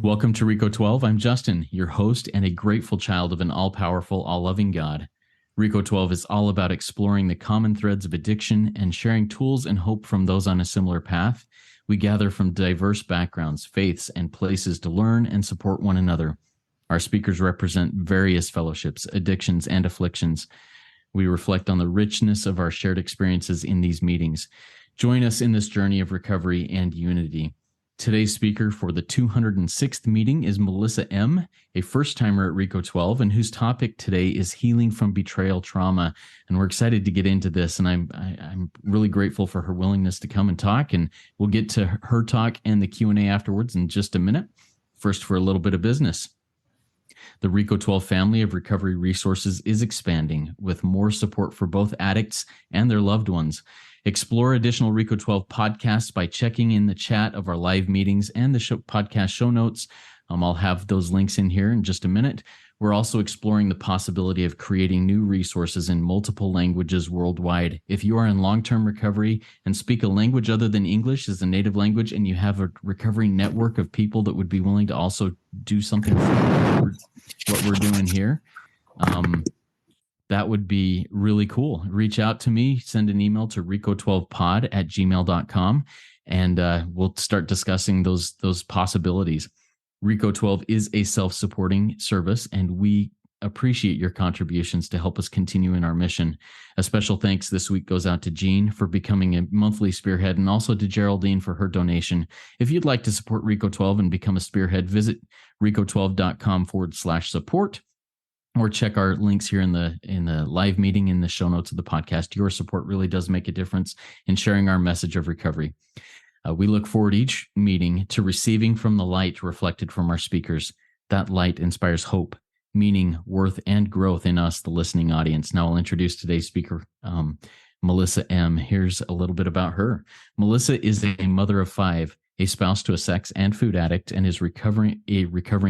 Welcome to RECO12. I'm Justin, your host and a grateful child of an all-powerful, all-loving God. RECO12 is all about exploring the common threads of addiction and sharing tools and hope from those on a similar path. We gather from diverse backgrounds, faiths, and places to learn and support one another. Our speakers represent various fellowships, addictions, and afflictions. We reflect on the richness of our shared experiences in these meetings. Join us in this journey of recovery and unity. Today's speaker for the 206th meeting is Melissa M., a first-timer at RECO12, and whose topic today is healing from betrayal trauma. And we're excited to get into this, and I'm really grateful for her willingness to come and talk, and we'll get to her talk and the Q&A afterwards in just a minute. First, for a little bit of business. The RECO12 family of recovery resources is expanding with more support for both addicts and their loved ones. Explore additional RECO12 podcasts by checking in the chat of our live meetings and the podcast show notes. I'll have those links in here in just a minute. We're also exploring the possibility of creating new resources in multiple languages worldwide. If you are in long-term recovery and speak a language other than English as a native language, and you have a recovery network of people that would be willing to also do something for what we're doing here, that would be really cool. Reach out to me, send an email to RECO12pod@gmail.com, and we'll start discussing those possibilities. RECO12 is a self-supporting service, and we appreciate your contributions to help us continue in our mission. A special thanks this week goes out to Jean for becoming a monthly spearhead, and also to Geraldine for her donation. If you'd like to support RECO12 and become a spearhead, visit RECO12.com/support. Or check our links here in the live meeting in the show notes of the podcast. Your support really does make a difference in sharing our message of recovery. We look forward each meeting to receiving from the light reflected from our speakers. That light inspires hope, meaning, worth, and growth in us, the listening audience. Now I'll introduce today's speaker, Melissa M. Here's a little bit about her. Melissa is a mother of 5, a spouse to a sex and food addict, and is a recovering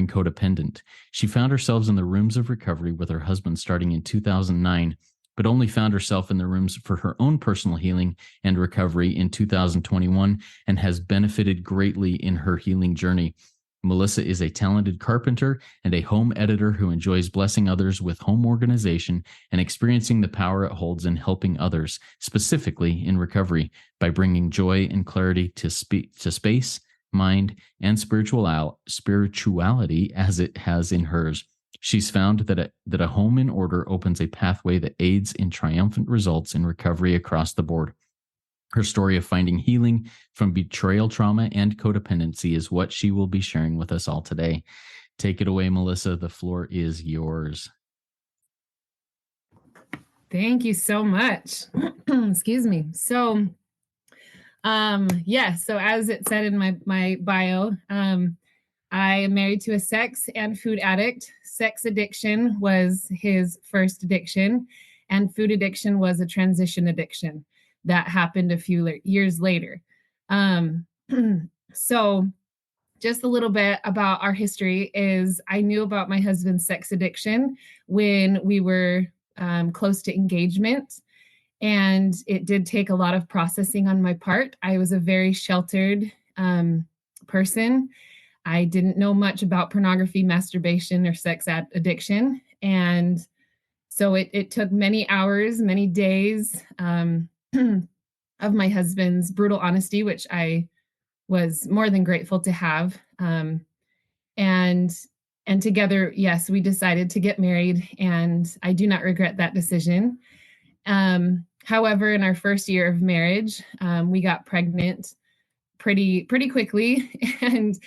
codependent. She found herself in the rooms of recovery with her husband starting in 2009, but only found herself in the rooms for her own personal healing and recovery in 2021, and has benefited greatly in her healing journey. Melissa is a talented carpenter and a home editor who enjoys blessing others with home organization and experiencing the power it holds in helping others, specifically in recovery, by bringing joy and clarity to space, mind, and spirituality as it has in hers. She's found that a home in order opens a pathway that aids in triumphant results in recovery across the board. Her story of finding healing from betrayal trauma and codependency is what she will be sharing with us all today. Take it away, Melissa. The floor is yours. Thank you so much. Excuse me. So, so as it said in my bio, I am married to a sex and food addict. Sex addiction was his first addiction, and food addiction was a transition addiction that happened a few years later. So just a little bit about our history is I knew about my husband's sex addiction when we were close to engagement, and it did take a lot of processing on my part. I was a very sheltered person. I didn't know much about pornography, masturbation, or sex addiction. And so it took many hours, many days of my husband's brutal honesty, which I was more than grateful to have. And together, yes, we decided to get married, and I do not regret that decision. However, in our first year of marriage, we got pregnant pretty quickly, and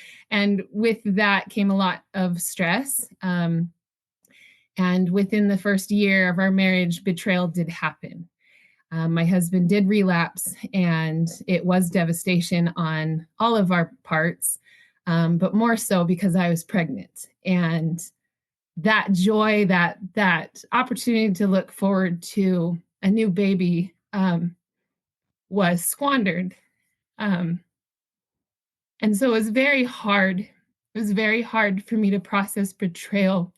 with that came a lot of stress. And within the first year of our marriage, betrayal did happen. My husband did relapse, and it was devastation on all of our parts, but more so because I was pregnant. And that joy, that opportunity to look forward to a new baby was squandered. And so it was very hard. It was very hard for me to process betrayal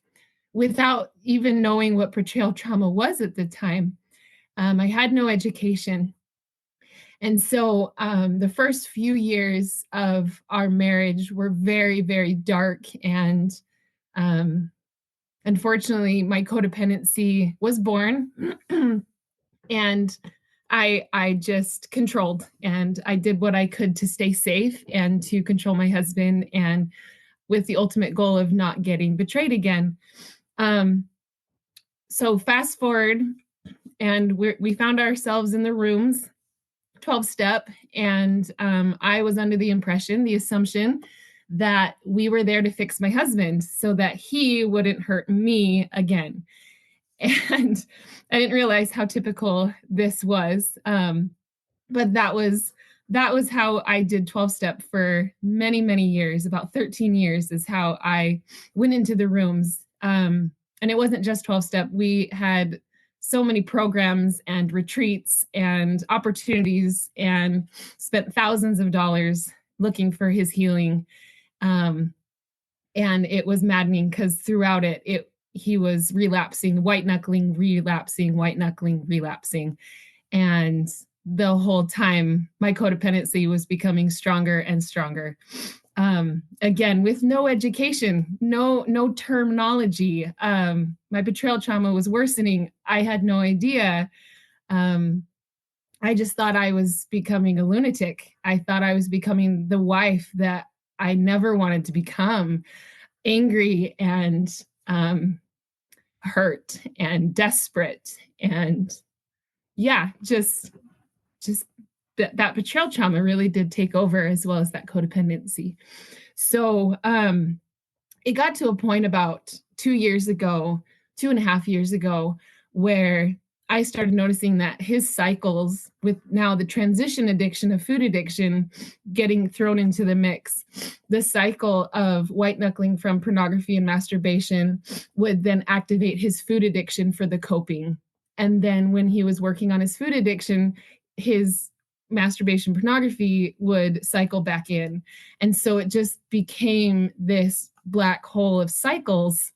without even knowing what betrayal trauma was at the time. I had no education. And so the first few years of our marriage were very, very dark. And unfortunately, my codependency was born. And I just controlled, and I did what I could to stay safe and to control my husband, and with the ultimate goal of not getting betrayed again. So fast forward, and we found ourselves in the rooms, 12-step, and I was under the impression, the assumption, that we were there to fix my husband so that he wouldn't hurt me again. And I didn't realize how typical this was. But that was how I did 12-step for many, many years. About 13 years is how I went into the rooms. And it wasn't just 12-step. We had so many programs and retreats and opportunities, and spent thousands of dollars looking for his healing. And it was maddening because throughout it he was relapsing, white knuckling, relapsing, white knuckling, relapsing. And the whole time my codependency was becoming stronger and stronger. Again, with no education, no terminology. My betrayal trauma was worsening. I had no idea. I just thought I was becoming a lunatic. I thought I was becoming the wife that I never wanted to become, angry and hurt and desperate. And yeah, just that betrayal trauma really did take over, as well as that codependency. So it got to a point about 2.5 years ago, where I started noticing that his cycles, with now the transition addiction of food addiction getting thrown into the mix, the cycle of white knuckling from pornography and masturbation would then activate his food addiction for the coping. And then when he was working on his food addiction, his masturbation pornography would cycle back in. And so it just became this black hole of cycles.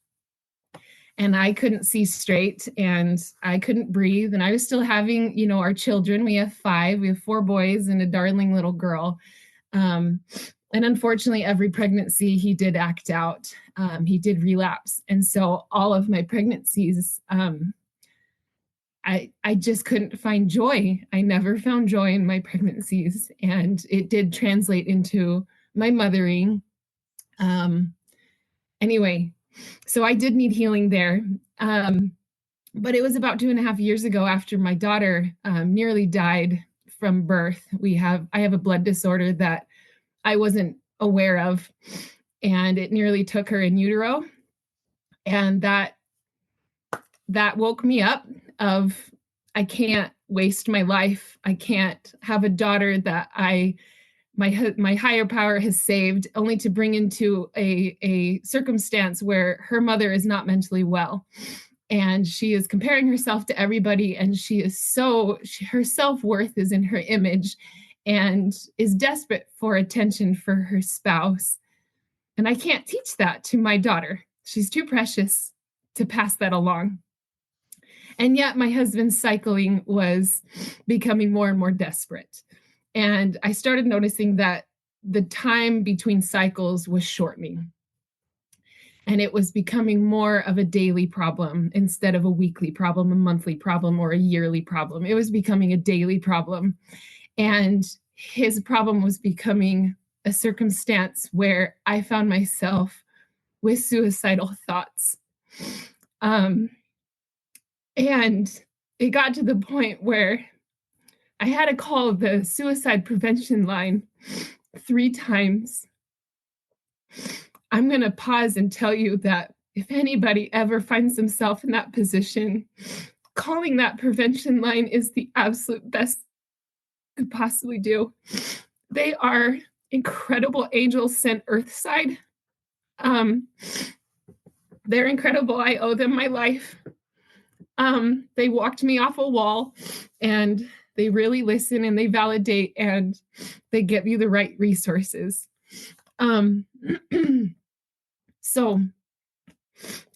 And I couldn't see straight, and I couldn't breathe. And I was still having, our children. We have 5. We have 4 boys and a darling little girl. And unfortunately, every pregnancy he did act out. He did relapse. And so all of my pregnancies, I just couldn't find joy. I never found joy in my pregnancies, and it did translate into my mothering. Anyway, so I did need healing there. But it was about 2.5 years ago, after my daughter nearly died from birth. I have a blood disorder that I wasn't aware of, and it nearly took her in utero. And that woke me up of, I can't waste my life. I can't have a daughter that my higher power has saved, only to bring into a circumstance where her mother is not mentally well. And she is comparing herself to everybody. And her self-worth is in her image, and is desperate for attention for her spouse. And I can't teach that to my daughter. She's too precious to pass that along. And yet my husband's cycling was becoming more and more desperate. And I started noticing that the time between cycles was shortening. And it was becoming more of a daily problem instead of a weekly problem, a monthly problem, or a yearly problem. It was becoming a daily problem. And his problem was becoming a circumstance where I found myself with suicidal thoughts. And it got to the point where I had to call the suicide prevention line 3 times. I'm going to pause and tell you that if anybody ever finds themselves in that position, calling that prevention line is the absolute best you could possibly do. They are incredible angels sent earthside. They're incredible. I owe them my life. They walked me off a wall, and they really listen, and they validate, and they give you the right resources. So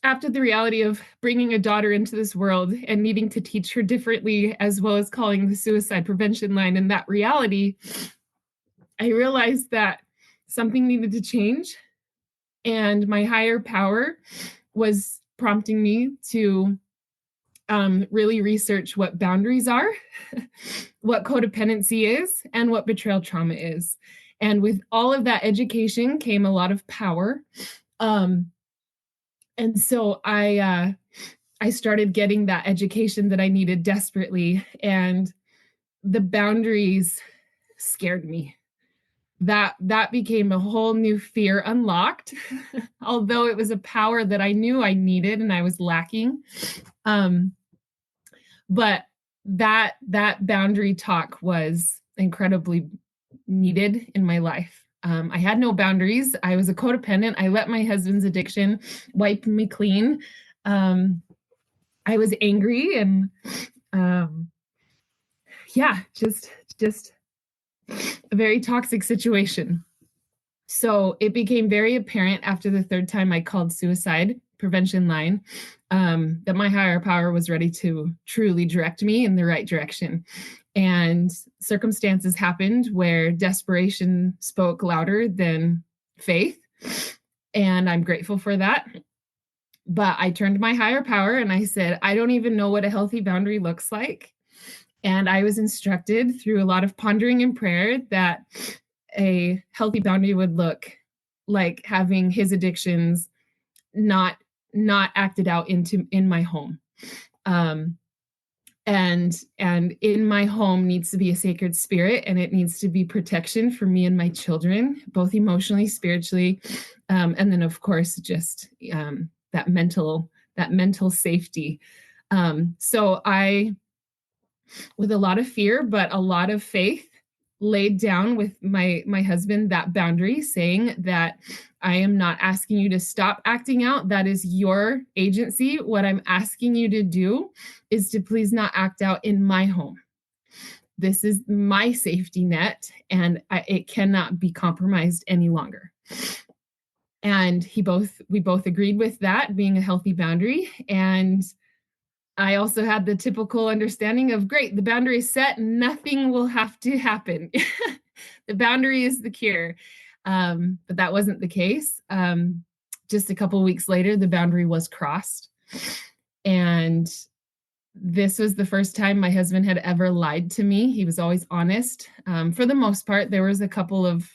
after the reality of bringing a daughter into this world and needing to teach her differently, as well as calling the suicide prevention line, and that reality, I realized that something needed to change. And my higher power was prompting me to really research what boundaries are, what codependency is, and what betrayal trauma is. And with all of that education came a lot of power. And so I started getting that education that I needed desperately, and the boundaries scared me. That became a whole new fear unlocked, although it was a power that I knew I needed and I was lacking. But that boundary talk was incredibly needed in my life. I had no boundaries. I was a codependent. I let my husband's addiction wipe me clean. I was angry and just a very toxic situation. So it became very apparent after the third time I called suicide prevention line that my higher power was ready to truly direct me in the right direction. And circumstances happened where desperation spoke louder than faith. And I'm grateful for that. But I turned to my higher power and I said, I don't even know what a healthy boundary looks like. And I was instructed through a lot of pondering and prayer that a healthy boundary would look like having his addictions not acted out in my home. And in my home needs to be a sacred spirit, and it needs to be protection for me and my children, both emotionally, spiritually, and then of course just that mental safety. So I, with a lot of fear but a lot of faith, laid down with my husband that boundary, saying that I am not asking you to stop acting out. That is your agency. What I'm asking you to do is to please not act out in my home. This is my safety net, and it cannot be compromised any longer. And we both agreed with that being a healthy boundary. And I also had the typical understanding of, great, the boundary is set, nothing will have to happen. The boundary is the cure. But that wasn't the case. Just a couple of weeks later, the boundary was crossed. And this was the first time my husband had ever lied to me. He was always honest. For the most part, there was a couple of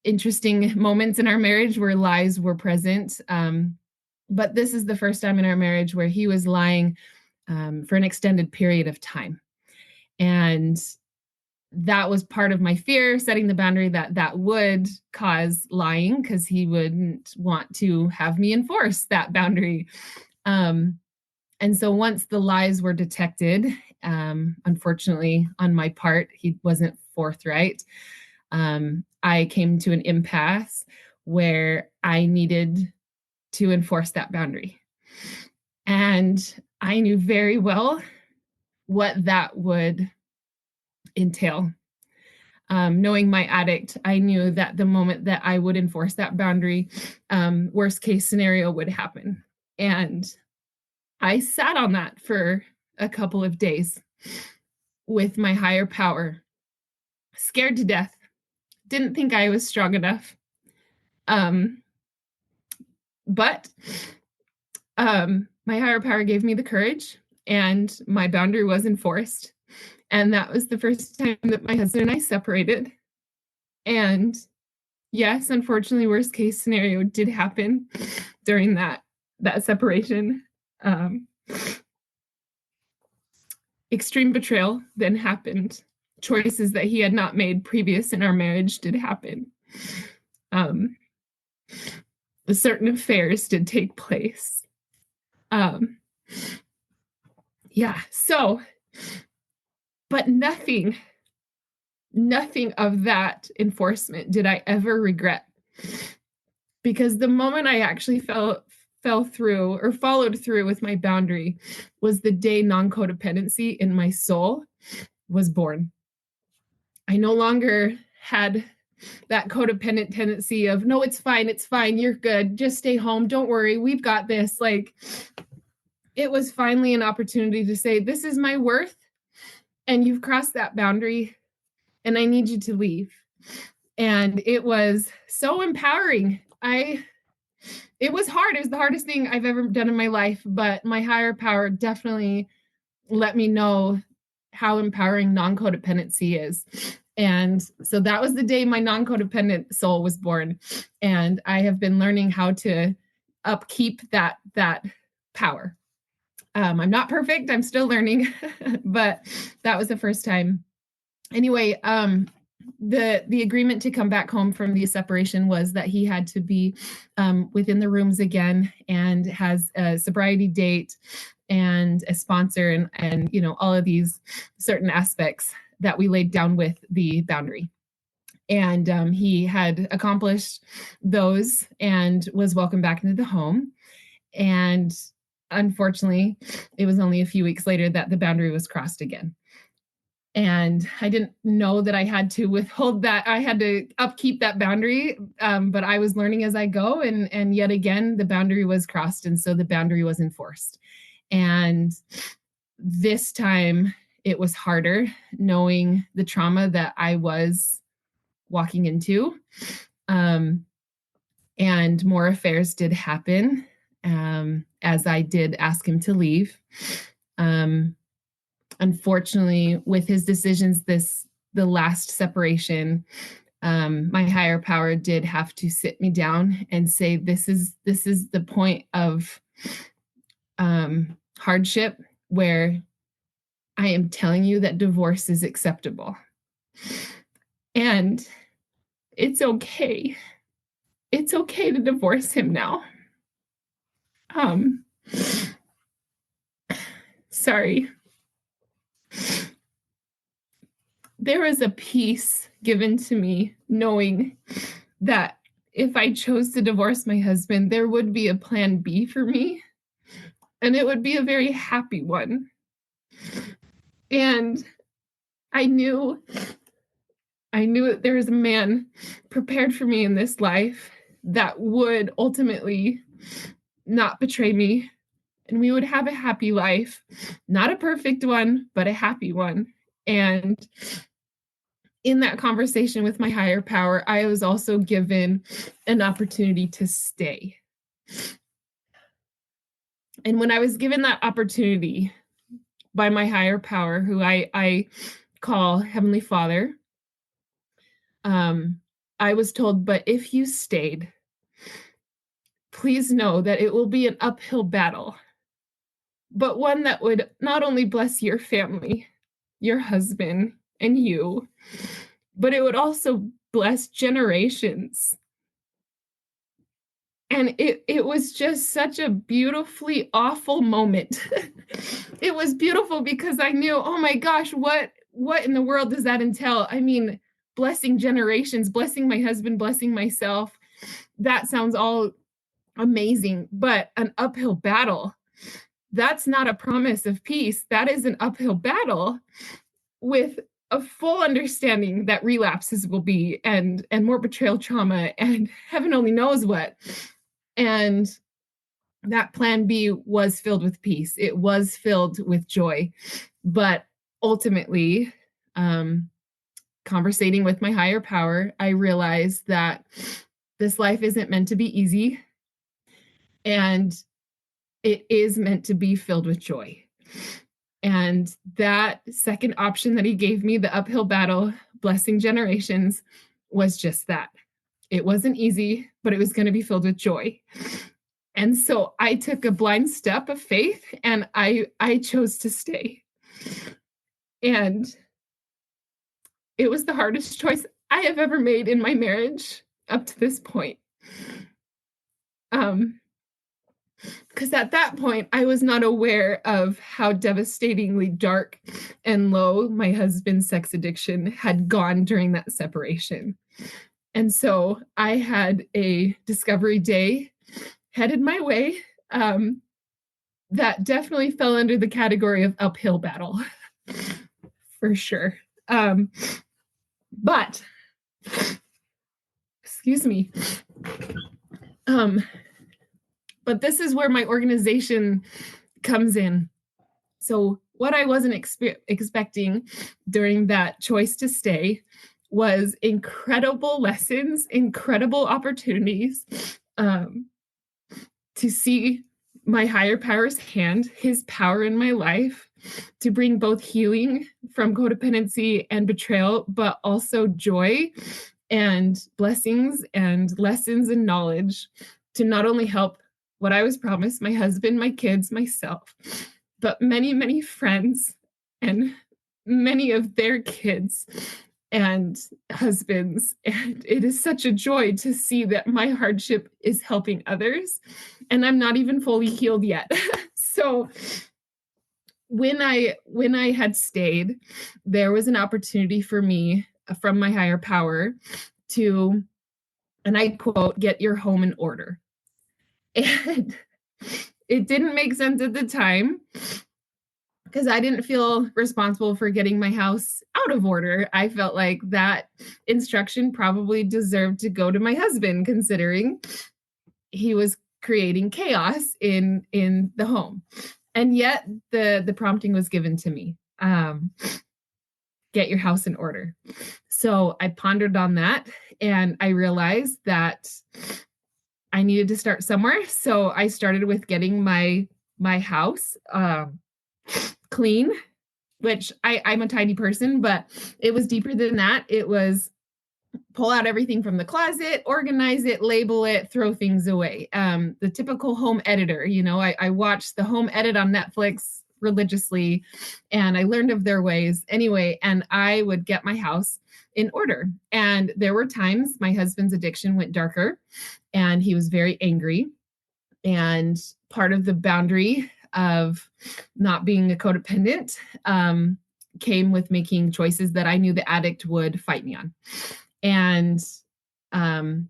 interesting moments in our marriage where lies were present. But this is the first time in our marriage where he was lying for an extended period of time. And that was part of my fear, setting the boundary that would cause lying, because he wouldn't want to have me enforce that boundary. And so once the lies were detected, unfortunately on my part, he wasn't forthright. I came to an impasse where I needed to enforce that boundary. And I knew very well what that would entail. Knowing my addict, I knew that the moment that I would enforce that boundary, worst case scenario would happen. And I sat on that for a couple of days with my higher power, scared to death, didn't think I was strong enough. But my higher power gave me the courage, and my boundary was enforced. And that was the first time that my husband and I separated. And yes, unfortunately, worst case scenario did happen during that separation. Extreme betrayal then happened. Choices that he had not made previous in our marriage did happen. Certain affairs did take place. So, but nothing of that enforcement did I ever regret, because the moment I actually fell through or followed through with my boundary was the day non-codependency in my soul was born. I no longer had that codependent tendency of, no, it's fine, you're good, just stay home, don't worry, we've got this. Like, it was finally an opportunity to say, this is my worth, and you've crossed that boundary, and I need you to leave. And it was so empowering. It was hard. It was the hardest thing I've ever done in my life, but my higher power definitely let me know how empowering non-codependency is. And so that was the day my non-codependent soul was born. And I have been learning how to upkeep that power. I'm not perfect. I'm still learning, but that was the first time. Anyway, the agreement to come back home from the separation was that he had to be within the rooms again, and has a sobriety date and a sponsor, and all of these certain aspects that we laid down with the boundary. And he had accomplished those and was welcomed back into the home. And unfortunately, it was only a few weeks later that the boundary was crossed again. And I didn't know that I had to withhold that. I had to upkeep that boundary, but I was learning as I go. And yet again, the boundary was crossed. And so the boundary was enforced. And this time it was harder, knowing the trauma that I was walking into. And more affairs did happen as I did ask him to leave. Unfortunately, with his decisions, the last separation, my higher power did have to sit me down and say, this is the point of hardship where I am telling you that divorce is acceptable. And it's okay. It's okay to divorce him now. Sorry. There was a peace given to me knowing that if I chose to divorce my husband, there would be a plan B for me, and it would be a very happy one. And I knew that there was a man prepared for me in this life that would ultimately not betray me, and we would have a happy life, not a perfect one, but a happy one. And in that conversation with my higher power, I was also given an opportunity to stay. And when I was given that opportunity by my higher power, who I call Heavenly Father, I was told, but if you stayed, please know that it will be an uphill battle, but one that would not only bless your family, your husband, and you, but it would also bless generations. And it was just such a beautifully awful moment. It was beautiful because I knew, oh my gosh, what in the world does that entail? I mean, blessing generations, blessing my husband, blessing myself. That sounds all amazing, but an uphill battle, that's not a promise of peace. That is an uphill battle with a full understanding that relapses will be, and more betrayal trauma, and heaven only knows what. And that plan B was filled with peace. It was filled with joy. But ultimately, conversating with my higher power, I realized that this life isn't meant to be easy, and it is meant to be filled with joy. And that second option that he gave me, the uphill battle, blessing generations, was just that. It wasn't easy, but it was going to be filled with joy. And so I took a blind step of faith, and I chose to stay. And it was the hardest choice I have ever made in my marriage up to this point. Because at that point, I was not aware of how devastatingly dark and low my husband's sex addiction had gone during that separation. And so I had a discovery day headed my way that definitely fell under the category of uphill battle, for sure. But excuse me. But this is where my organization comes in. So what I wasn't expecting during that choice to stay was incredible lessons, incredible opportunities to see my higher power's hand, his power in my life, to bring both healing from codependency and betrayal, but also joy and blessings and lessons and knowledge to not only help what I was promised, my husband, my kids, myself, but many, many friends and many of their kids and husbands. And it is such a joy to see that my hardship is helping others. And I'm not even fully healed yet. So when I had stayed, there was an opportunity for me from my higher power to, and I quote, get your home in order. And it didn't make sense at the time because I didn't feel responsible for getting my house out of order. I felt like that instruction probably deserved to go to my husband, considering he was creating chaos in the home. And yet the prompting was given to me. Get your house in order. So I pondered on that, and I realized that I needed to start somewhere. So I started with getting my house clean, which I'm a tiny person, but it was deeper than that. It was pull out everything from the closet, organize it, label it, throw things away. The typical home editor, I watched the Home Edit on Netflix religiously, and I learned of their ways anyway, and I would get my house in order. And there were times my husband's addiction went darker and he was very angry. And part of the boundary of not being a codependent came with making choices that I knew the addict would fight me on. And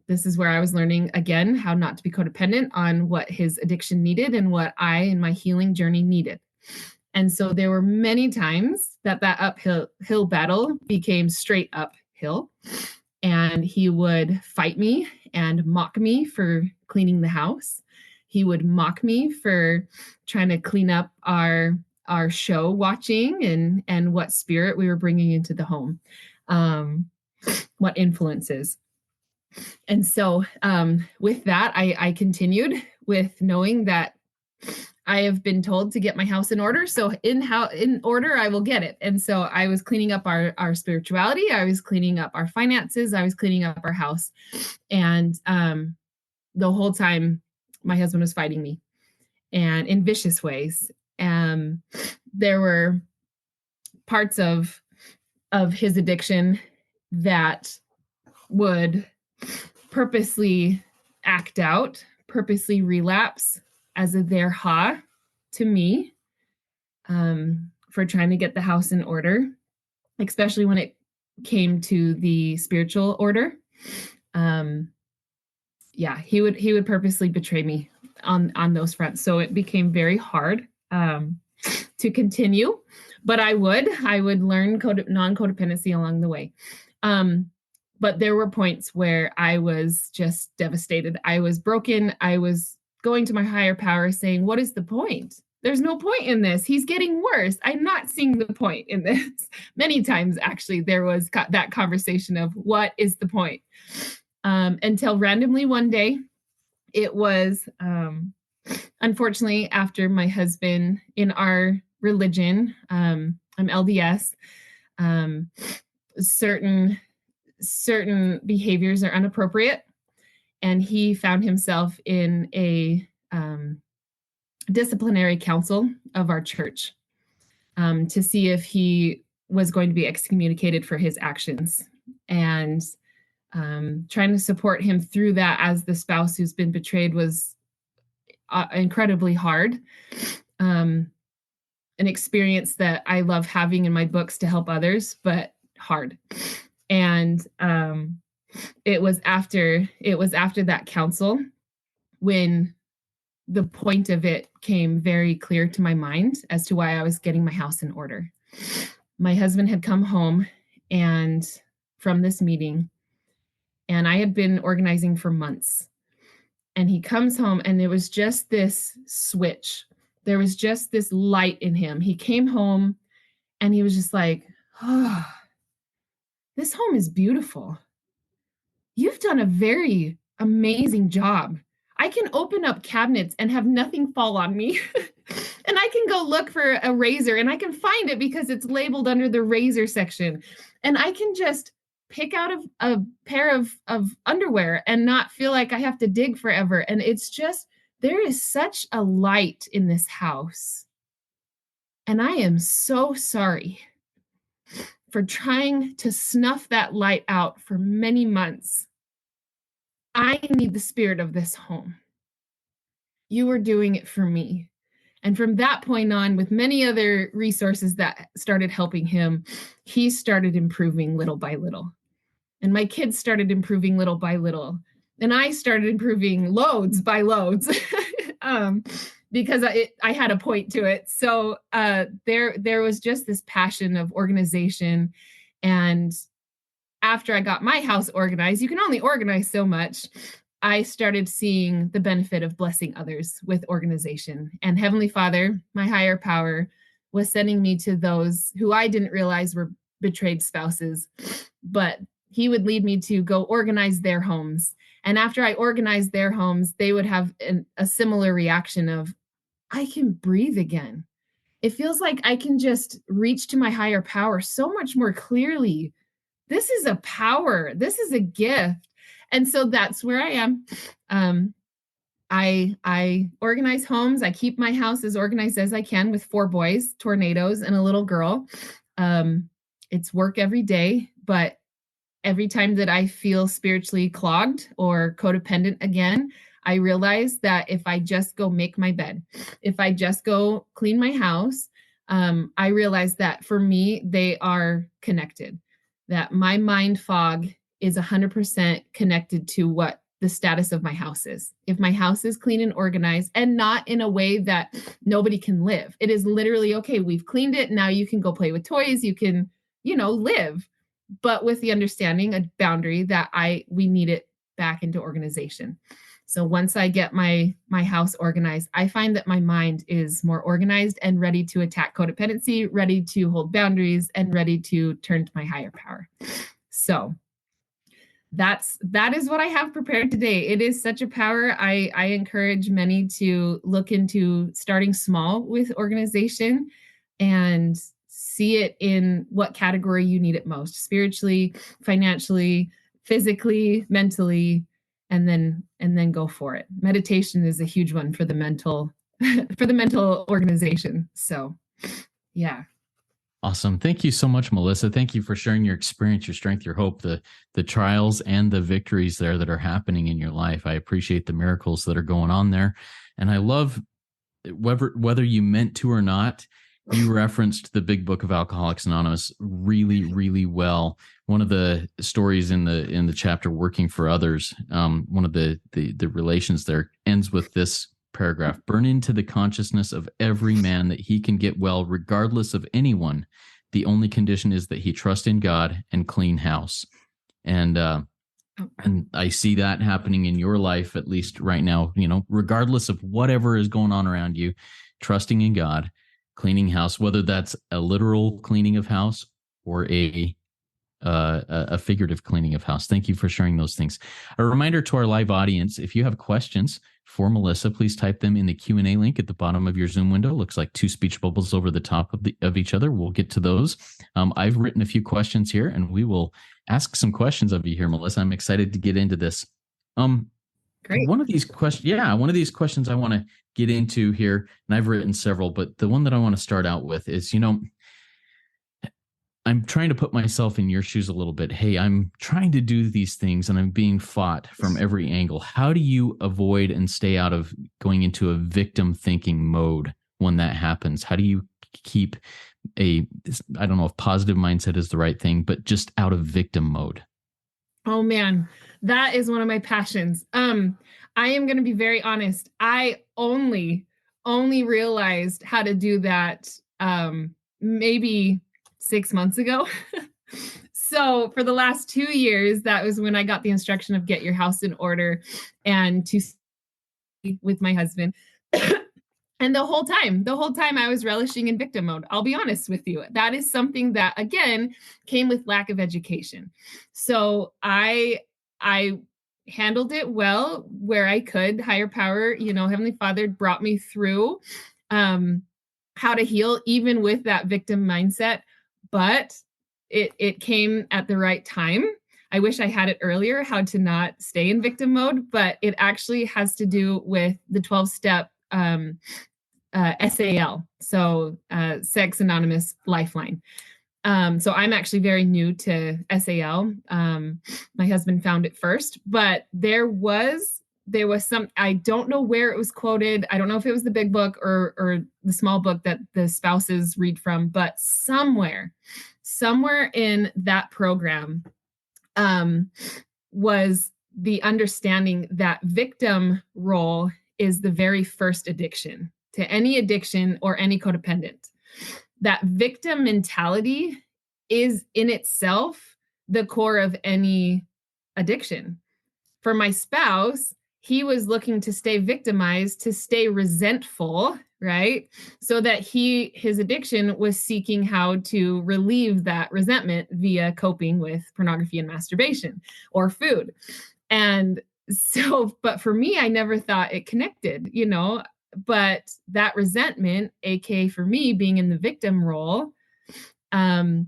this is where I was learning again how not to be codependent on what his addiction needed and what I in my healing journey needed. And so there were many times that uphill battle became straight uphill, and he would fight me and mock me for cleaning the house. He would mock me for trying to clean up our show watching and what spirit we were bringing into the home, what influences. And so with that, I continued with knowing that I have been told to get my house in order. So in order, I will get it. And so I was cleaning up our spirituality. I was cleaning up our finances. I was cleaning up our house. And the whole time, my husband was fighting me, and in vicious ways. There were parts of his addiction that would purposely act out, purposely relapse as a their ha to me for trying to get the house in order, especially when it came to the spiritual order. He would purposely betray me on those fronts. So it became very hard to continue, but I would learn non-codependency along the way. But there were points where I was just devastated. I was broken. I was going to my higher power saying, what is the point? There's no point in this. He's getting worse. I'm not seeing the point in this. Many times, actually, there was that conversation of what is the point? Until randomly one day, it was, unfortunately, after my husband in our religion, I'm LDS, certain behaviors are inappropriate. And he found himself in a disciplinary council of our church to see if he was going to be excommunicated for his actions. And trying to support him through that as the spouse who's been betrayed was incredibly hard. An experience that I love having in my books to help others, but hard. And it was after that council when the point of it came very clear to my mind as to why I was getting my house in order. My husband had come home and from this meeting, And I had been organizing for months. And he comes home, and there was just this switch. There was just this light in him. He came home and he was just like, oh, this home is beautiful. You've done a very amazing job. I can open up cabinets and have nothing fall on me. And I can go look for a razor and I can find it because it's labeled under the razor section. And I can just pick out a pair of underwear and not feel like I have to dig forever. And it's just, there is such a light in this house. And I am so sorry for trying to snuff that light out for many months. I need the spirit of this home. You were doing it for me. And from that point on, with many other resources that started helping him, he started improving little by little. And my kids started improving little by little. And I started improving loads by loads because I had a point to it. So there was just this passion of organization. And after I got my house organized, you can only organize so much. I started seeing the benefit of blessing others with organization. And Heavenly Father, my higher power, was sending me to those who I didn't realize were betrayed spouses, but he would lead me to go organize their homes. And after I organized their homes, they would have a similar reaction of, I can breathe again. It feels like I can just reach to my higher power so much more clearly. This is a power. This is a gift. And so that's where I am. I organize homes. I keep my house as organized as I can with 4 boys, tornadoes, and a little girl. It's work every day, but every time that I feel spiritually clogged or codependent again, I realize that if I just go make my bed, if I just go clean my house, I realize that for me, they are connected, that my mind fog is 100% connected to what the status of my house is. If my house is clean and organized and not in a way that nobody can live, it is literally, okay, we've cleaned it. Now you can go play with toys. You can, live, but with the understanding, a boundary that we need it back into organization. So once I get my house organized, I find that my mind is more organized and ready to attack codependency, ready to hold boundaries, and ready to turn to my higher power. So that is what I have prepared today. It is such a power. I encourage many to look into starting small with organization and see it in what category you need it most: spiritually, financially, physically, mentally, and then go for it. Meditation is a huge one for the mental for the mental organization. So yeah. Awesome. Thank you so much, Melissa. Thank you for sharing your experience, your strength, your hope, the trials and the victories there that are happening in your life. I appreciate the miracles that are going on there. And I love whether you meant to or not, you referenced the big book of Alcoholics Anonymous really, really well. One of the stories in the chapter Working for Others, one of the relations there ends with this paragraph: burn into the consciousness of every man that he can get well regardless of anyone. The only condition is that he trust in God and clean house. And I see that happening in your life, at least right now, regardless of whatever is going on around you, trusting in God, cleaning house, whether that's a literal cleaning of house or a figurative cleaning of house. Thank you for sharing those things. A reminder to our live audience: if you have questions for Melissa, please type them in the Q&A link at the bottom of your Zoom window. Looks like 2 speech bubbles over the top of each other. We'll get to those. I've written a few questions here, and we will ask some questions of you here, Melissa. I'm excited to get into this. Great. One of these questions I want to get into here, and I've written several, but the one that I want to start out with is, I'm trying to put myself in your shoes a little bit. Hey, I'm trying to do these things and I'm being fought from every angle. How do you avoid and stay out of going into a victim thinking mode when that happens? How do you keep I don't know if positive mindset is the right thing, but just out of victim mode? Oh man, that is one of my passions. I am going to be very honest. I only realized how to do that maybe 6 months ago. So for the last 2 years, that was when I got the instruction of get your house in order and to with my husband. And the whole time I was relishing in victim mode. I'll be honest with you. That is something that again came with lack of education. So I handled it well where I could. Higher power, Heavenly Father brought me through how to heal even with that victim mindset, but it came at the right time. I wish I had it earlier, how to not stay in victim mode, but it actually has to do with the 12-step SAL, so Sex Anonymous Lifeline. So I'm actually very new to SAL. My husband found it first, but there was some, I don't know where it was quoted. I don't know if it was the big book or the small book that the spouses read from, but somewhere in that program was the understanding that victim role is the very first addiction to any addiction or any codependent. That victim mentality is in itself the core of any addiction. For my spouse, he was looking to stay victimized, to stay resentful, right? So that his addiction was seeking how to relieve that resentment via coping with pornography and masturbation or food. And so, but for me, I never thought it connected, but that resentment, aka for me being in the victim role, and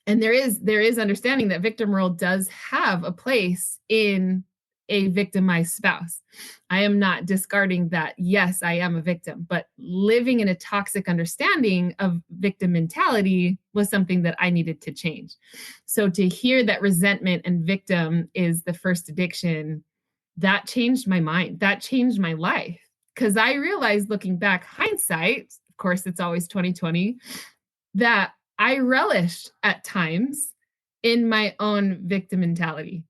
there is understanding that victim role does have a place in a victimized spouse. I am not discarding that. Yes, I am a victim, but living in a toxic understanding of victim mentality was something that I needed to change. So to hear that resentment and victim is the first addiction, that changed my mind. That changed my life. Because I realized looking back, hindsight, of course, it's always 2020, that I relished at times in my own victim mentality.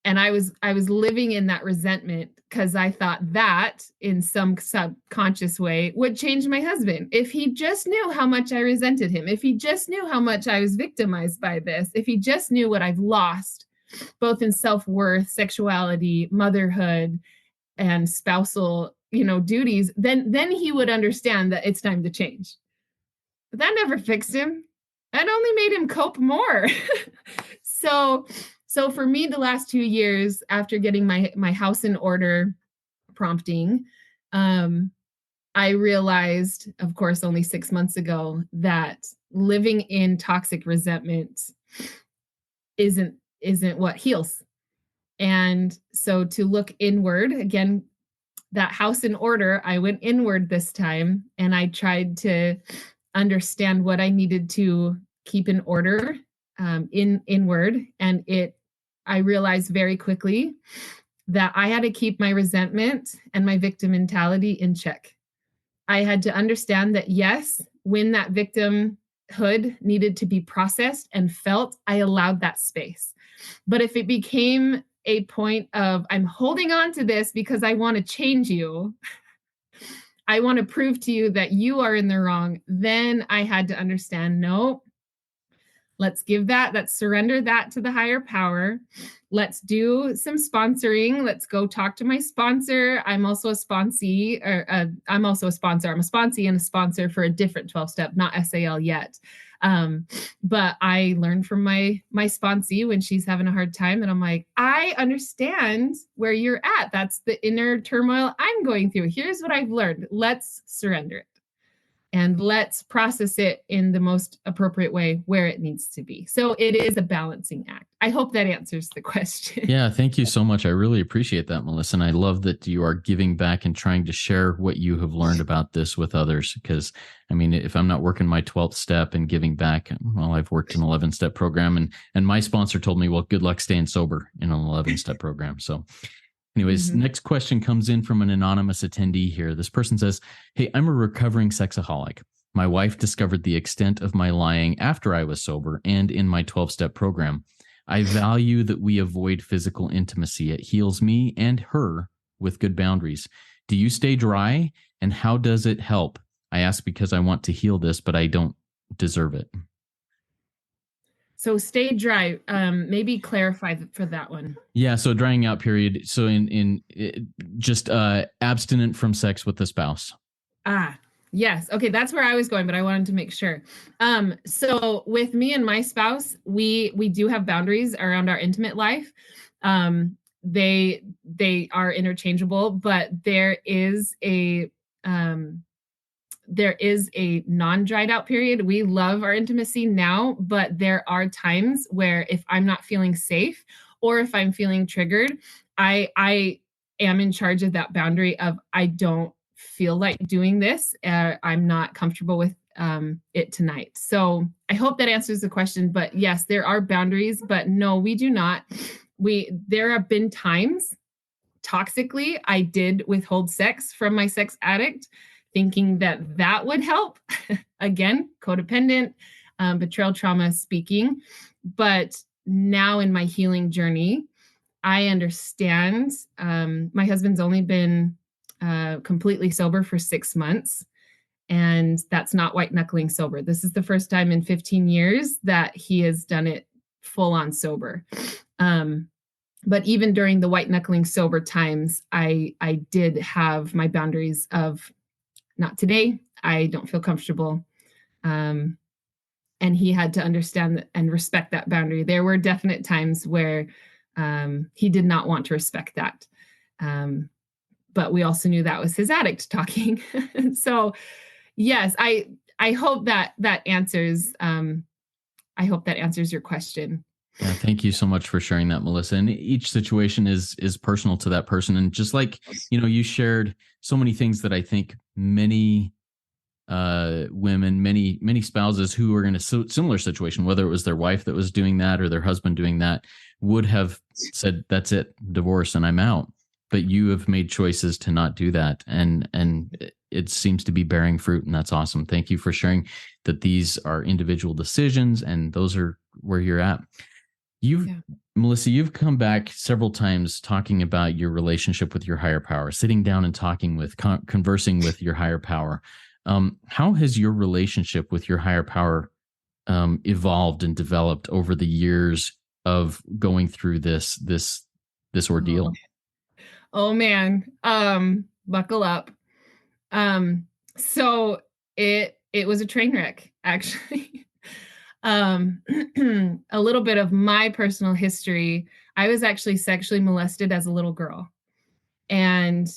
And I was living in that resentment because I thought that in some subconscious way would change my husband. If he just knew how much I resented him, if he just knew how much I was victimized by this, if he just knew what I've lost, both in self-worth, sexuality, motherhood, and spousal, duties, then he would understand that it's time to change. But that never fixed him. That only made him cope more. So for me, the last 2 years after getting my house in order prompting, I realized, of course, only 6 months ago, that living in toxic resentment isn't what heals. And so to look inward, again, that house in order, I went inward this time and I tried to understand what I needed to keep in order inward. And I realized very quickly that I had to keep my resentment and my victim mentality in check. I had to understand that, yes, when that victimhood needed to be processed and felt, I allowed that space. But if it became a point of, I'm holding on to this because I want to change you, I want to prove to you that you are in the wrong, then I had to understand, no, let's give that, let's surrender that to the higher power. Let's do some sponsoring. Let's go talk to my sponsor. I'm also a sponsee, I'm a sponsee and a sponsor for a different 12-step, not SAL yet. But I learned from my sponsee when she's having a hard time. And I'm like, I understand where you're at. That's the inner turmoil I'm going through. Here's what I've learned. Let's surrender it. And let's process it in the most appropriate way where it needs to be. So it is a balancing act. I hope that answers the question. Yeah, thank you so much. I really appreciate that, Melissa. And I love that you are giving back and trying to share what you have learned about this with others. Because, I mean, if I'm not working my 12th step and giving back, well, I've worked an 11-step program. And my sponsor told me, well, good luck staying sober in an 11-step program. So anyways, Next question comes in from an anonymous attendee here. This person says, hey, I'm a recovering sexaholic. My wife discovered the extent of my lying after I was sober and in my 12-step program. I value that we avoid physical intimacy. It heals me and her with good boundaries. Do you stay dry? And how does it help? I ask because I want to heal this, but I don't deserve it. So stay dry. Maybe clarify for that one. Yeah, so drying out period. So in just abstinent from sex with the spouse. Ah, yes. Okay, that's where I was going, but I wanted to make sure. So with me and my spouse, we do have boundaries around our intimate life. They are interchangeable, but um there is a non-dried out period. We love our intimacy now, but there are times where if I'm not feeling safe or if I'm feeling triggered, I am in charge of that boundary of I don't feel like doing this. I'm not comfortable with it tonight. So I hope that answers the question. But yes, there are boundaries, but no, we do not. There have been times toxically I did withhold sex from my sex addict thinking that that would help. Again, codependent, betrayal trauma speaking. But now in my healing journey, I understand. My husband's only been completely sober for 6 months, and that's not white knuckling sober. This is the first time in 15 years that he has done it full on sober. But even during the white knuckling sober times, I did have my boundaries of not today. I don't feel comfortable. And he had to understand and respect that boundary. There were definite times where he did not want to respect that. But we also knew that was his addict talking. So yes, I hope that answers I hope that answers your question. Yeah, thank you so much for sharing that, Melissa. And each situation is personal to that person. And just like, you shared so many things that I think many women, many spouses who are in a similar situation, whether it was their wife that was doing that or their husband doing that, would have said, that's it, divorce, and I'm out. But you have made choices to not do that. And it seems to be bearing fruit. And that's awesome. Thank you for sharing that these are individual decisions and those are where you're at. Melissa, you've come back several times talking about your relationship with your higher power, sitting down and talking with, conversing with your higher power. How has your relationship with your higher power evolved and developed over the years of going through this ordeal? Oh man, buckle up. So it was a train wreck, actually. A little bit of my personal history. I was actually sexually molested as a little girl. And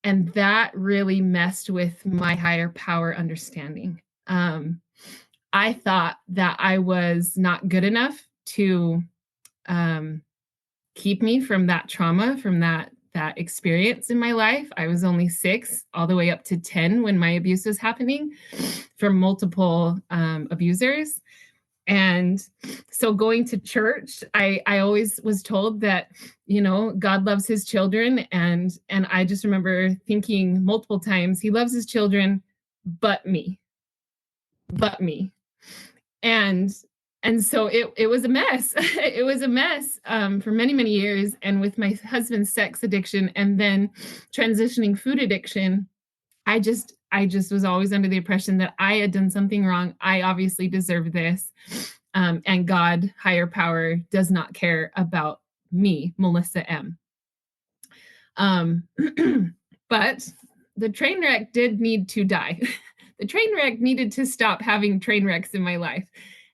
that really messed with my higher power understanding. I thought that I was not good enough to keep me from that trauma, from that experience in my life. I was only 6 all the way up to 10 when my abuse was happening from multiple abusers. And so going to church, I always was told that, God loves his children. And I just remember thinking multiple times, he loves his children, but me. And so it was a mess. It was a mess for many, many years. And with my husband's sex addiction and then transitioning food addiction, I just was always under the impression that I had done something wrong. I obviously deserve this. And God, higher power, does not care about me, Melissa M. But the train wreck did need to die. The train wreck needed to stop having train wrecks in my life.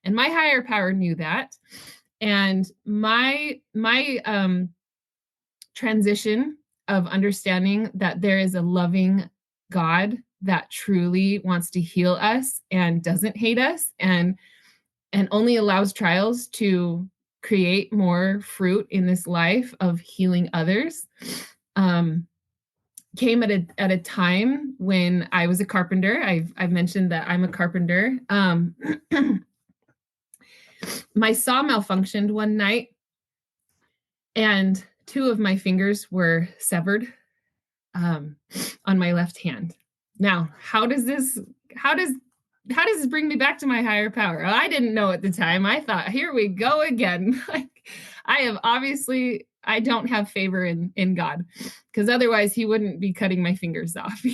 And my higher power knew that. And my transition of understanding that there is a loving God that truly wants to heal us and doesn't hate us and only allows trials to create more fruit in this life of healing others, came at a time when I was a carpenter. I've mentioned that I'm a carpenter. My saw malfunctioned one night and 2 of my fingers were severed on my left hand. Now, how does this bring me back to my higher power? Well, I didn't know at the time. I thought, here we go again. Like, I don't have favor in God, because otherwise he wouldn't be cutting my fingers off,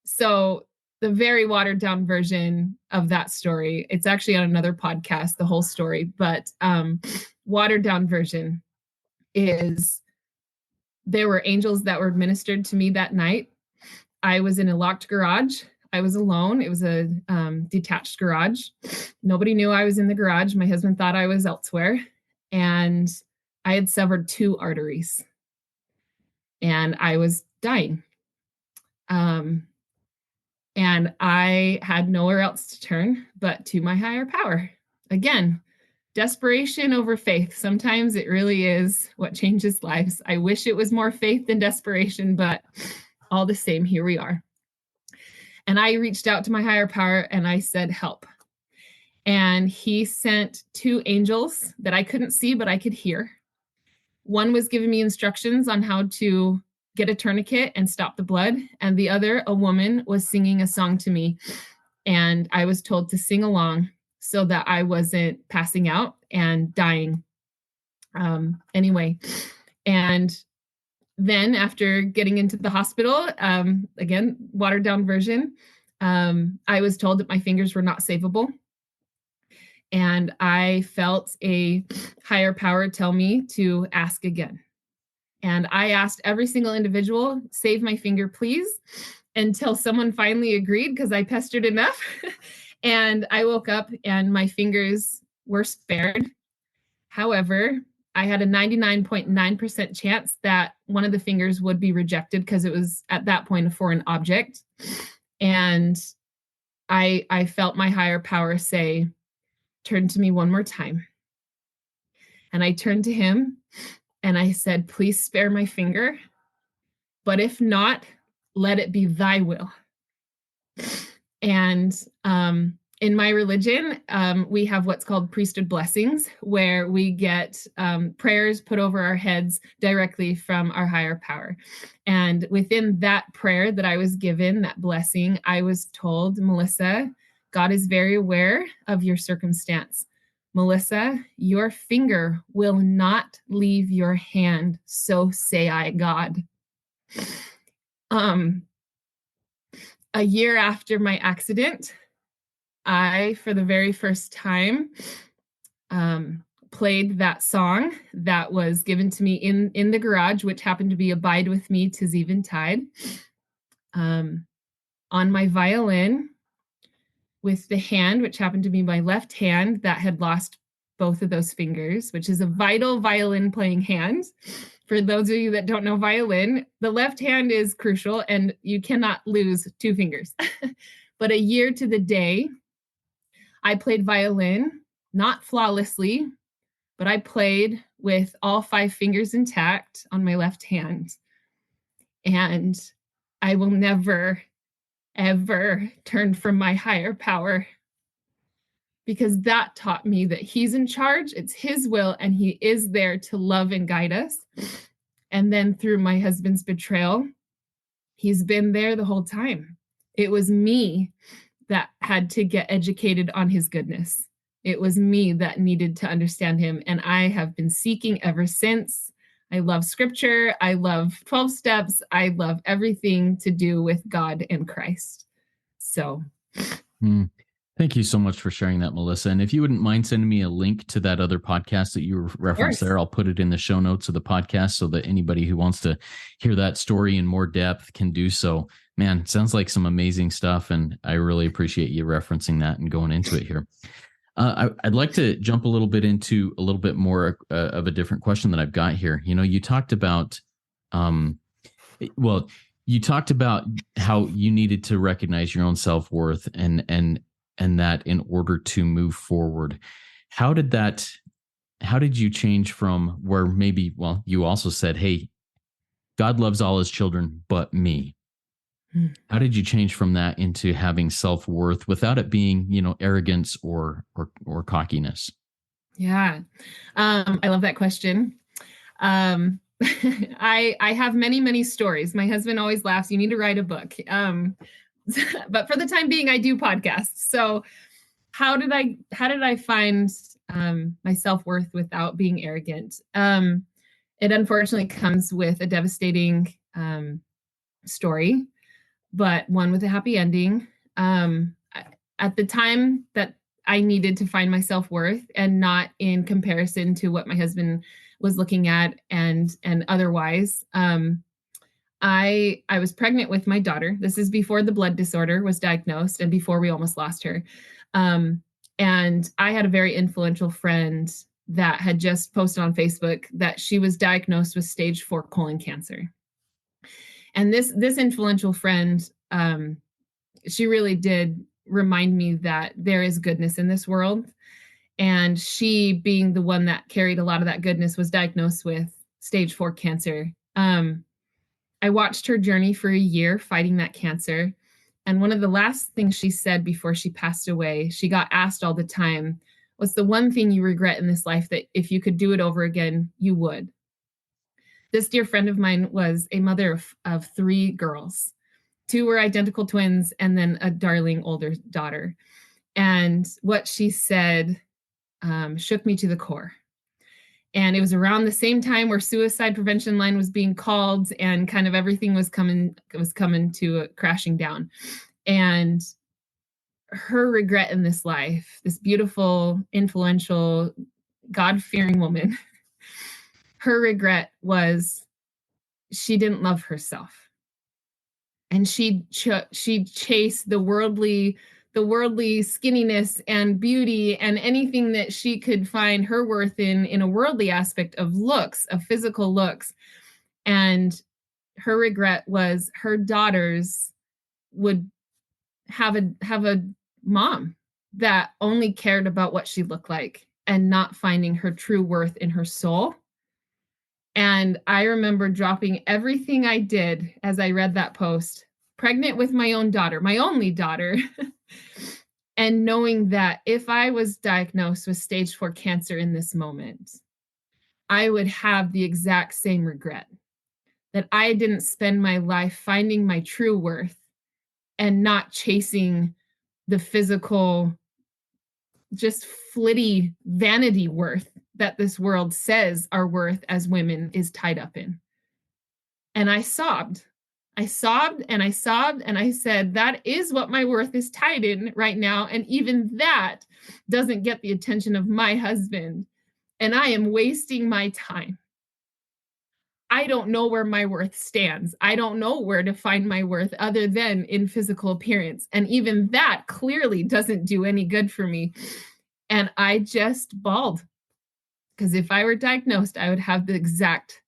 So the very watered down version of that story. It's actually on another podcast, the whole story, but watered down version is there were angels that were administered to me that night. I was in a locked garage. I was alone. It was a detached garage. Nobody knew I was in the garage. My husband thought I was elsewhere. And I had severed 2 arteries. And I was dying. And I had nowhere else to turn but to my higher power. Again, desperation over faith. Sometimes it really is what changes lives. I wish it was more faith than desperation, but all the same, here we are. And I reached out to my higher power and I said, help. And he sent 2 angels that I couldn't see, but I could hear. One was giving me instructions on how to get a tourniquet and stop the blood. And the other, a woman, was singing a song to me. And I was told to sing along so that I wasn't passing out and dying. Anyway, and then after getting into the hospital, again, watered down version, I was told that my fingers were not savable. And I felt a higher power tell me to ask again. And I asked every single individual, save my finger, please, until someone finally agreed because I pestered enough. And I woke up and my fingers were spared. However, I had a 99.9% chance that one of the fingers would be rejected because it was at that point a foreign object. And I felt my higher power say, turn to me one more time. And I turned to him and I said, please spare my finger. But if not, let it be thy will. And in my religion, we have what's called priesthood blessings, where we get prayers put over our heads directly from our higher power. And within that prayer that I was given, that blessing, I was told, Melissa, God is very aware of your circumstance. Melissa, your finger will not leave your hand, so say I, God. A year after my accident, I, for the very first time, played that song that was given to me in the garage, which happened to be Abide With Me, 'Tis Eventide, on my violin with the hand, which happened to be my left hand that had lost both of those fingers, which is a vital violin playing hand. For those of you that don't know violin, the left hand is crucial and you cannot lose 2 fingers. But a year to the day, I played violin, not flawlessly, but I played with all 5 fingers intact on my left hand. And I will never, ever turn from my higher power, because that taught me that he's in charge, it's his will, and he is there to love and guide us. And then through my husband's betrayal, he's been there the whole time. It was me that had to get educated on his goodness. It was me that needed to understand him. And I have been seeking ever since. I love scripture. I love 12 steps. I love everything to do with God and Christ. So. Thank you so much for sharing that, Melissa. And if you wouldn't mind sending me a link to that other podcast that you referenced there, I'll put it in the show notes of the podcast so that anybody who wants to hear that story in more depth can do so. Man, it sounds like some amazing stuff, and I really appreciate you referencing that and going into it here. I'd like to jump a little bit into a little bit more of a different question that I've got here. You know, you talked about, you talked about how you needed to recognize your own self-worth and that in order to move forward. How did you change from where maybe, well, you also said, hey, God loves all his children but me. How did you change from that into having self-worth without it being, you know, arrogance or cockiness? Yeah. I love that question. I have many, many stories. My husband always laughs, you need to write a book. But for the time being, I do podcasts. So how did I find my self-worth without being arrogant? It unfortunately comes with a devastating story, but one with a happy ending. At the time that I needed to find my self-worth, and not in comparison to what my husband was looking at and otherwise. I was pregnant with my daughter. This is before the blood disorder was diagnosed and before we almost lost her. Um, and I had a very influential friend that had just posted on Facebook that she was diagnosed with stage 4 colon cancer. And this influential friend, she really did remind me that there is goodness in this world. And she, being the one that carried a lot of that goodness, was diagnosed with stage 4 cancer. I watched her journey for a year fighting that cancer. And one of the last things she said before she passed away, she got asked all the time, what's the one thing you regret in this life that if you could do it over again, you would? This dear friend of mine was a mother of 3 girls. 2 were identical twins, and then a darling older daughter. And what she said shook me to the core. And it was around the same time where suicide prevention line was being called, and kind of everything was coming to crashing down. And her regret in this life, this beautiful, influential, God-fearing woman, her regret was she didn't love herself. And she chased the worldly skinniness and beauty and anything that she could find her worth in a worldly aspect of looks, of physical looks. And her regret was her daughters would have a mom that only cared about what she looked like and not finding her true worth in her soul. And I remember dropping everything I did as I read that post, pregnant with my own daughter, my only daughter, and knowing that if I was diagnosed with stage 4 cancer in this moment, I would have the exact same regret, that I didn't spend my life finding my true worth and not chasing the physical, just flitty vanity worth that this world says our worth as women is tied up in. And I sobbed. I sobbed and I sobbed and I said, that is what my worth is tied in right now. And even that doesn't get the attention of my husband. And I am wasting my time. I don't know where my worth stands. I don't know where to find my worth other than in physical appearance. And even that clearly doesn't do any good for me. And I just bawled, because if I were diagnosed, I would have the exact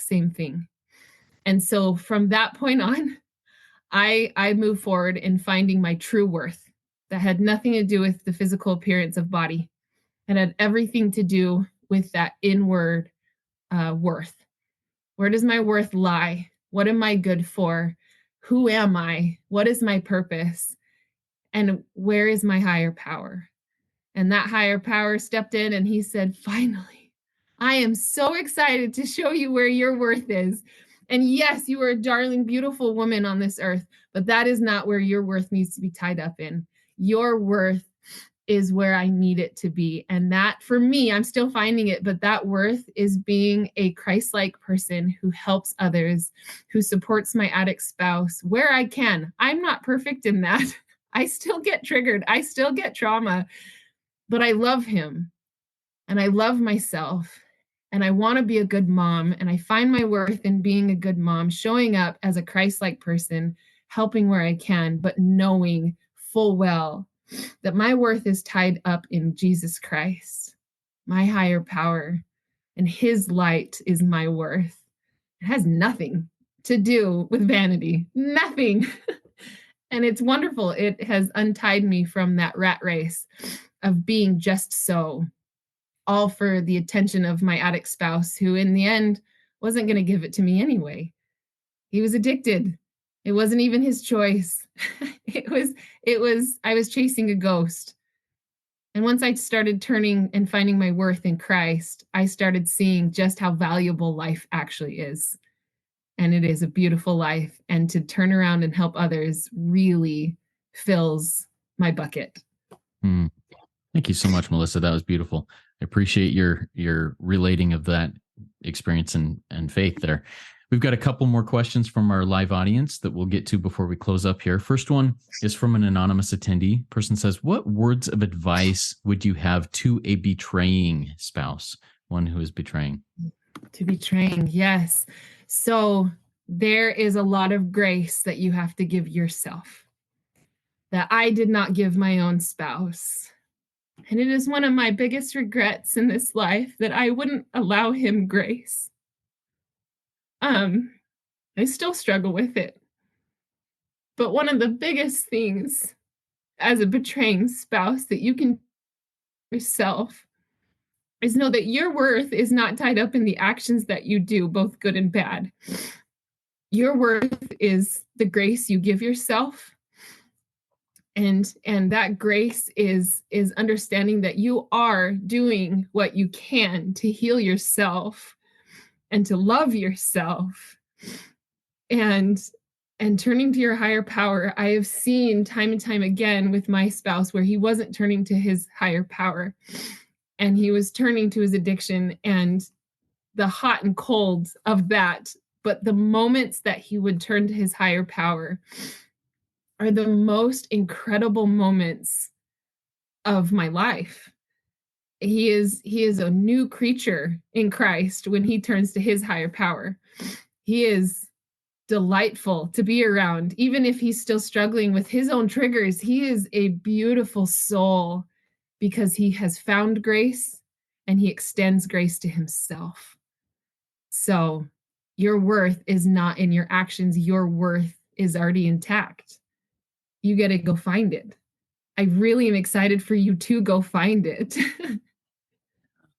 same thing. And so from that point on, I moved forward in finding my true worth that had nothing to do with the physical appearance of body. It had everything to do with that inward worth. Where does my worth lie? What am I good for? Who am I? What is my purpose? And where is my higher power? And that higher power stepped in and he said, finally, I am so excited to show you where your worth is. And yes, you are a darling, beautiful woman on this earth, but that is not where your worth needs to be tied up in. Your worth is where I need it to be. And that, for me, I'm still finding it, but that worth is being a Christ-like person who helps others, who supports my addict spouse where I can. I'm not perfect in that. I still get triggered. I still get trauma, but I love him and I love myself. And I want to be a good mom. And I find my worth in being a good mom, showing up as a Christ-like person, helping where I can, but knowing full well that my worth is tied up in Jesus Christ, my higher power, and his light is my worth. It has nothing to do with vanity, nothing. And it's wonderful. It has untied me from that rat race of being just so, all for the attention of my addict spouse, who in the end wasn't going to give it to me anyway. He was addicted. It wasn't even his choice. I was chasing a ghost. And once I started turning and finding my worth in Christ, I started seeing just how valuable life actually is. And it is a beautiful life. And to turn around and help others really fills my bucket. Thank you so much, Melissa. That was beautiful. I appreciate your relating of that experience and faith there. We've got a couple more questions from our live audience that we'll get to before we close up here. First one is from an anonymous attendee. Person says, what words of advice would you have to a betraying spouse, one who is betraying? To betraying, yes. So there is a lot of grace that you have to give yourself that I did not give my own spouse. And it is one of my biggest regrets in this life that I wouldn't allow him grace. I still struggle with it. But one of the biggest things as a betraying spouse that you can do yourself is know that your worth is not tied up in the actions that you do, both good and bad. Your worth is the grace you give yourself. And that grace is understanding that you are doing what you can to heal yourself and to love yourself. And turning to your higher power. I have seen time and time again with my spouse where he wasn't turning to his higher power and he was turning to his addiction and the hot and cold of that. But the moments that he would turn to his higher power are the most incredible moments of my life. He is a new creature in Christ when he turns to his higher power. He is delightful to be around, even if he's still struggling with his own triggers. He is a beautiful soul because he has found grace and he extends grace to himself. So your worth is not in your actions. Your worth is already intact. You got to go find it. I really am excited for you to go find it.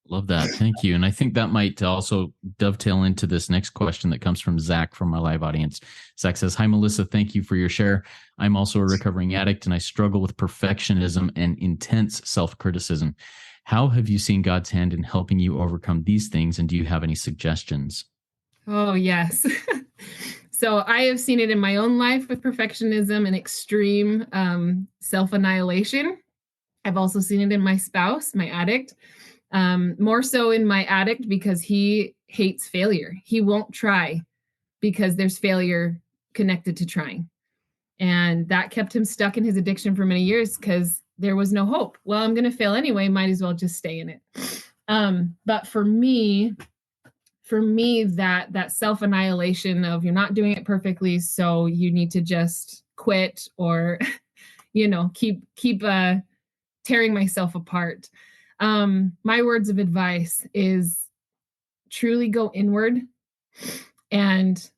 Love that. Thank you. And I think that might also dovetail into this next question that comes from Zach from our live audience. Zach says, hi, Melissa. Thank you for your share. I'm also a recovering addict and I struggle with perfectionism and intense self-criticism. How have you seen God's hand in helping you overcome these things? And do you have any suggestions? Oh, yes. So I have seen it in my own life with perfectionism and extreme self-annihilation. I've also seen it in my spouse, my addict. More so in my addict because he hates failure. He won't try because there's failure connected to trying. And that kept him stuck in his addiction for many years because there was no hope. Well, I'm going to fail anyway. Might as well just stay in it. But for me, that self-annihilation of you're not doing it perfectly, so you need to just quit or, keep tearing myself apart. My words of advice is truly go inward and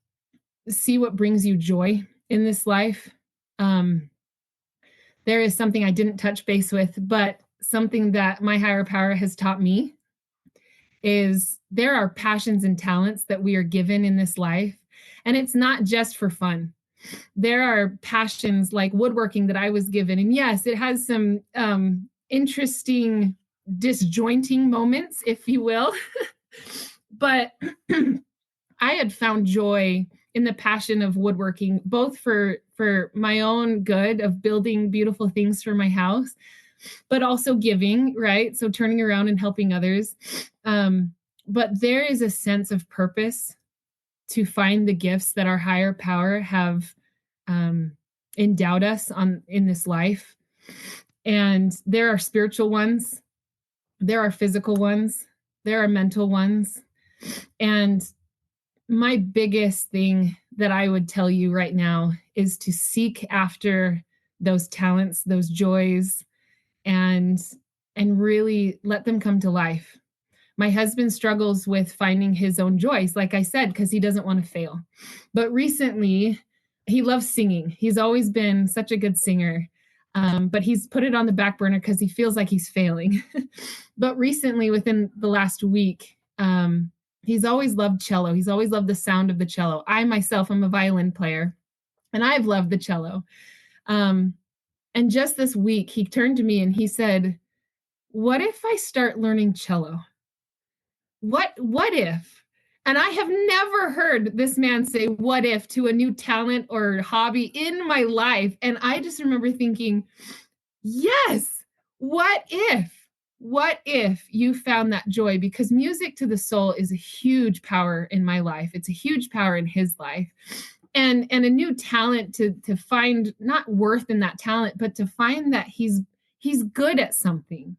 see what brings you joy in this life. There is something I didn't touch base with, but something that my higher power has taught me is there are passions and talents that we are given in this life, and it's not just for fun. There are passions like woodworking that I was given, and yes, it has some interesting disjointing moments, if you will. But I had found joy in the passion of woodworking, both for my own good of building beautiful things for my house, but also giving, right? So turning around and helping others. But there is a sense of purpose to find the gifts that our higher power have endowed us in this life. And there are spiritual ones. There are physical ones. There are mental ones. And my biggest thing that I would tell you right now is to seek after those talents, those joys, and really let them come to life. My husband struggles with finding his own joys, like I said, because he doesn't want to fail. But recently, he loves singing. He's always been such a good singer. But he's put it on the back burner because he feels like he's failing. But recently, within the last week, he's always loved cello. He's always loved the sound of the cello. I myself am a violin player, and I've loved the cello. And just this week, he turned to me and he said, what if I start learning cello? What if? And I have never heard this man say what if to a new talent or hobby in my life. And I just remember thinking, yes, what if? what if you found that joy? Because music to the soul is a huge power in my life. It's a huge power in his life. And a new talent to find not worth in that talent, but to find that he's good at something.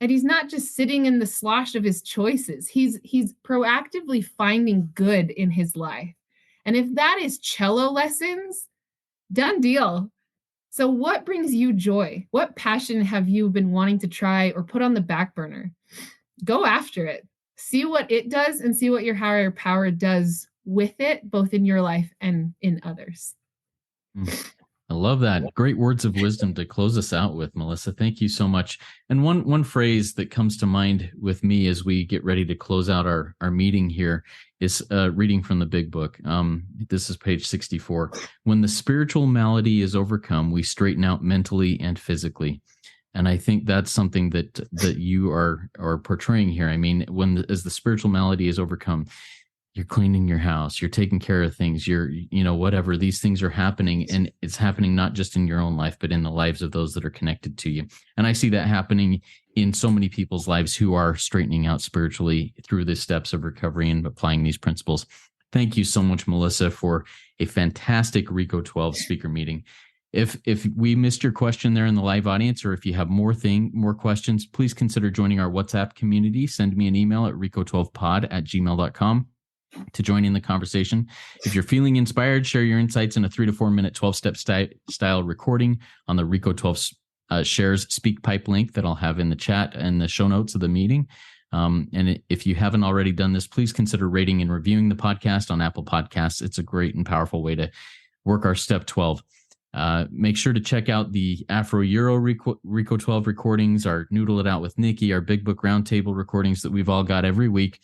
That he's not just sitting in the slosh of his choices. He's proactively finding good in his life. And if that is cello lessons, done deal. So what brings you joy? What passion have you been wanting to try or put on the back burner? Go after it. See what it does and see what your higher power does with it, both in your life and in others. I love that. Great words of wisdom to close us out with, Melissa. Thank you so much. And one phrase that comes to mind with me as we get ready to close out our meeting here is reading from the Big Book. This is page 64. When the spiritual malady is overcome, we straighten out mentally and physically. And I think that's something that you are portraying here. I mean, as the spiritual malady is overcome, you're cleaning your house, you're taking care of things, whatever, these things are happening, and it's happening not just in your own life, but in the lives of those that are connected to you. And I see that happening in so many people's lives who are straightening out spiritually through the steps of recovery and applying these principles. Thank you so much, Melissa, for a fantastic RECO12 speaker meeting. If we missed your question there in the live audience, or if you have more questions, please consider joining our WhatsApp community. Send me an email at RECO12pod@gmail.com. to join in the conversation. If you're feeling inspired, share your insights in a 3 to 4 minute 12-step style recording on the RECO12 Shares Speak Pipe link that I'll have in the chat and the show notes of the meeting. And if you haven't already done this, please consider rating and reviewing the podcast on Apple Podcasts. It's a great and powerful way to work our step 12. Make sure to check out the Afro-Euro RECO12 recordings, our Noodle It Out with Nikki, our Big Book Roundtable recordings that we've all got every week.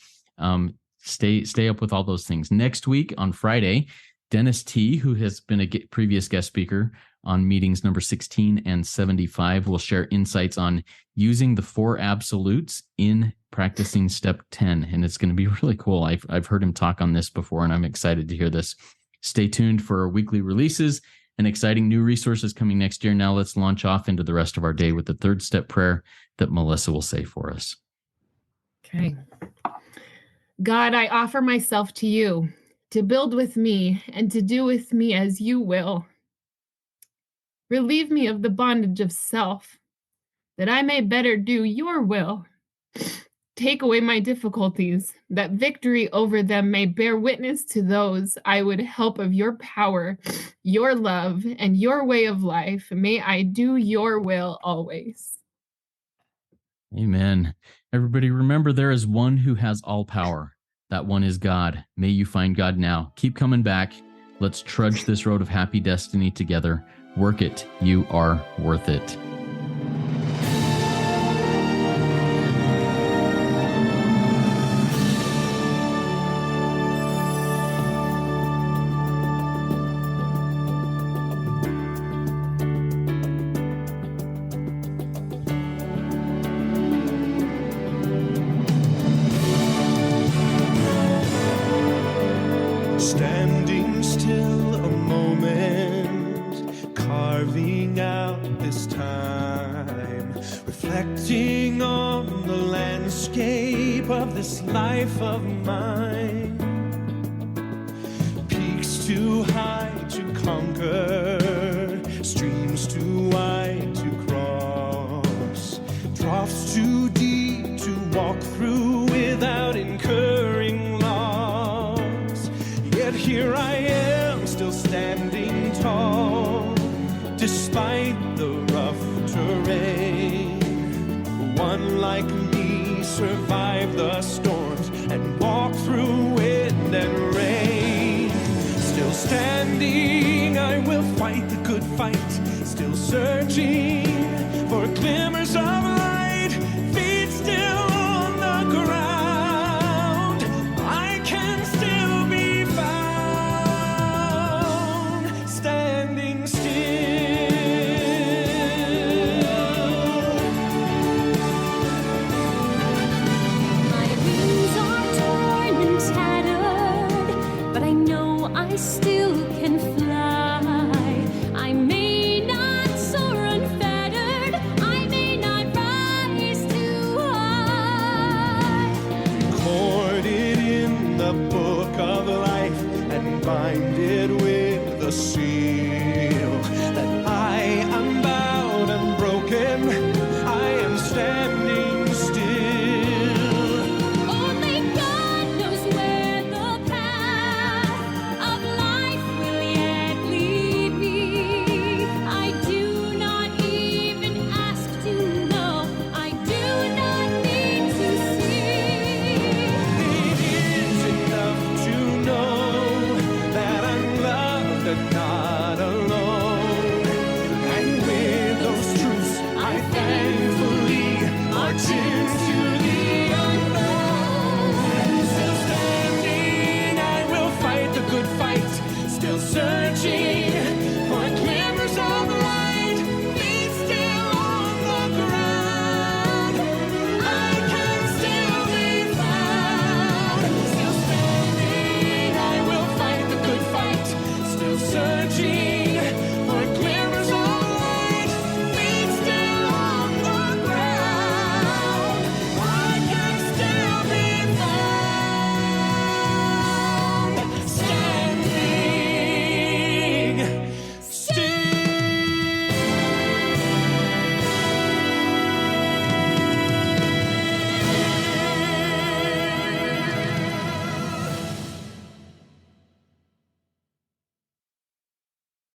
Stay up with all those things. Next week on Friday, Dennis T., who has been a previous guest speaker on meetings number 16 and 75, will share insights on using the 4 absolutes in practicing step 10. And it's going to be really cool. I've heard him talk on this before, and I'm excited to hear this. Stay tuned for our weekly releases and exciting new resources coming next year. Now let's launch off into the rest of our day with the 3rd step prayer that Melissa will say for us. Okay. God, I offer myself to you to build with me and to do with me as you will. Relieve me of the bondage of self, that I may better do your will. Take away my difficulties, that victory over them may bear witness to those I would help of your power, your love, and your way of life. May I do your will always. Amen. Everybody, remember there is one who has all power. That one is God. May you find God now. Keep coming back. Let's trudge this road of happy destiny together. Work it. You are worth it. Standing still a moment, carving out this time, reflecting on the landscape of this life of mine. Peaks too high to conquer, streams too wide to cross, troughs too deep to walk through without incurring loss. Yet here I am, still standing tall, despite the rough terrain. One like me survived the storms and walked through wind and rain. Still standing, I will fight the good fight, still searching for glimmers of light, feet still on the ground. I can still be found, standing still. My wings are torn and tattered, but I know I still can fly. I may not soar unfettered, I may sea.